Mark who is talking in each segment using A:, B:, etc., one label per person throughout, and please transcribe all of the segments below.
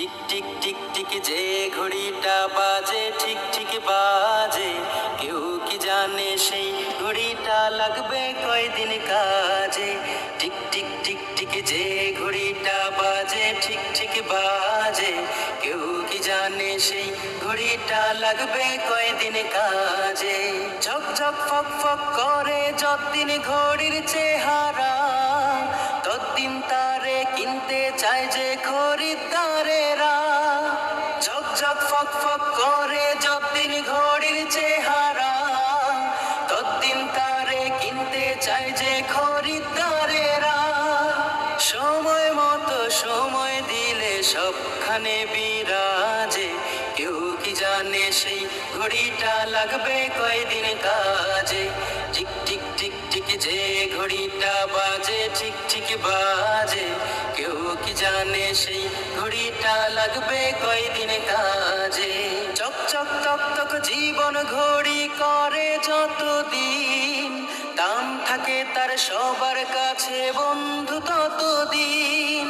A: Tick tick tick tick যে ঘড়িটা বাজে ঠিক ঠিক বাজে, কেউ কি জানে সেই ঘড়িটা লাগবে কয়দিন কাজে। টিক টিক টিক টিক যে ঘড়িটা বাজে ঠিক ঠিক বাজে, কেউ কি জানে সেই ঘড়িটা লাগবে কয়দিন কাজে। ঝক ঝক ফক ফক করে যতদিন ঘড়ির চেহারা, ততদিন তারে কিনতে চায় যে খরিদ্দারেরা। ঝক ঝক ফক ফক করে যতদিন ঘড়ির চেহারা, ততদিন তারে কিনতে চায় যে খরিদ্দারেরা। সময় মতো সময় দিলে সবখানে বিরাজে, কেউ কি জানে সেই ঘড়িটা লাগবে কয়দিন কাজে। টিক টিক টিক টিক যে ঘড়িটা বাজে ঠিক ঠিক বাজে, কেউ কি জানে সেই ঘড়িটা লাগবে কয়দিন কাজে। চক চক তক তক জীবন ঘড়ি করে যতদিন, দাম থাকে তার সবার কাছে বন্ধু ততদিন।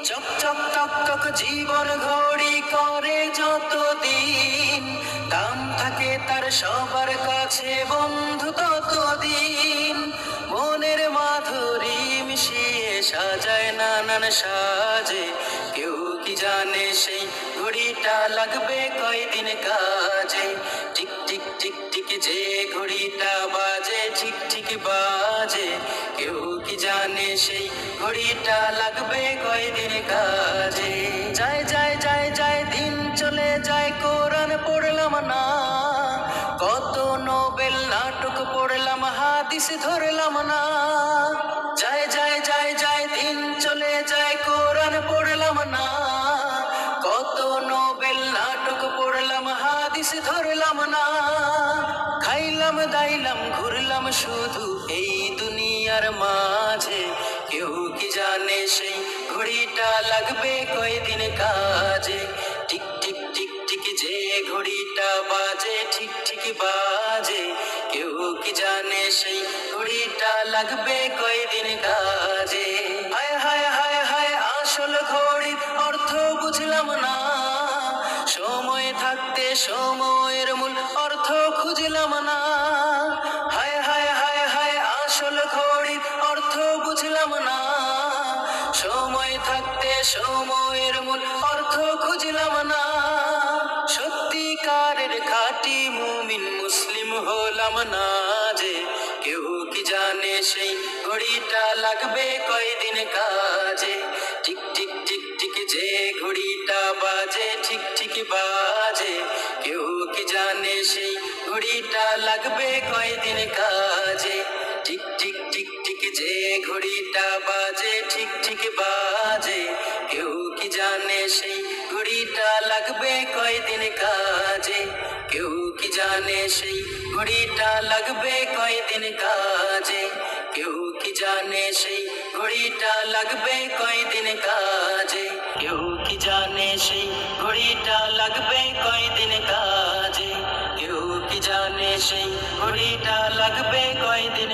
A: চক চক তক তক জীবন ঘড়ি করে যতদিন, দাম থাকে তার সবার কাছে বন্ধু ততদিন। মনের মাধুরী মিশিয়ে সাজায় নানান সাজে, কেউ কি জানে সেই ঘড়িটা লাগবে কয়দিন কাজে। টিক টিক টিক টিক যে ঘড়িটা বাজে ঠিক ঠিক বাজে, কেউ কি জানে সেই ঘড়িটা লাগবে কয়দিন কাজে। যায় যায় যায় যায় দিন চলে যায়, কোরআন পড়লাম না, কত নোবেল নাটক পড়লাম, হাদিস ধরলাম না। যায় যায় যায় যায় দিন চলে যায়, কোরআন পড়লাম না, কত নোবেল নাটক পড়লাম, হাদিস ধরলাম না। খাইলাম দাইলাম ঘুরলাম শুধু এই দুনিয়ার মাঝে, কেউ কি জানে সেই ঘড়িটা লাগবে কয়দিন কাজে। টিক টিক টিক টিক যে ঘড়িটা বাজে ঠিক ঠিক বাজে, কেউ কি জানে সেই ঘড়িটা লাগবে কয়দিন কাজে। হায় হায় হায় হায় আসল ঘড়ির অর্থ বুঝলাম না, সময় থাকতে সময়ের মূল অর্থ খুঁজলাম না। হায় হায় হায় হায় আসল ঘড়ির অর্থ বুঝলাম না, সময় থাকতে সময়ের মূল অর্থ খুঁজলাম না। সত্যিকারের খাঁটি মুমিন মুসলিম হলাম না যে, কেউ কি জানে সেই ঘড়িটা লাগবে কয়দিন কাজে। টিক টিক টিক টিক যে ঘড়িটা বাজে ঠিক ঠিক বাজে, কেউ কি জানে সেই ঘড়িটা লাগবে কয়দিন কাজে। টিক টিক টিক টিক যে ঘড়িটা বাজে ঠিক ঠিক বাজে, কেউ কি জানে সেই ঘড়িটা লাগবে কয়দিন কাজে। কেউ কি জানে সেই ঘড়িটা লাগবে কয়দিন কাজে। কেউ কি জানে সেই ঘড়িটা লাগবে কয়দিন কাজে। কেউ কি জানে সেই ঘড়িটা লাগবে কয়দিন কাজে। কেউ কি জানে সেই ঘড়িটা লাগবে কয়দিন।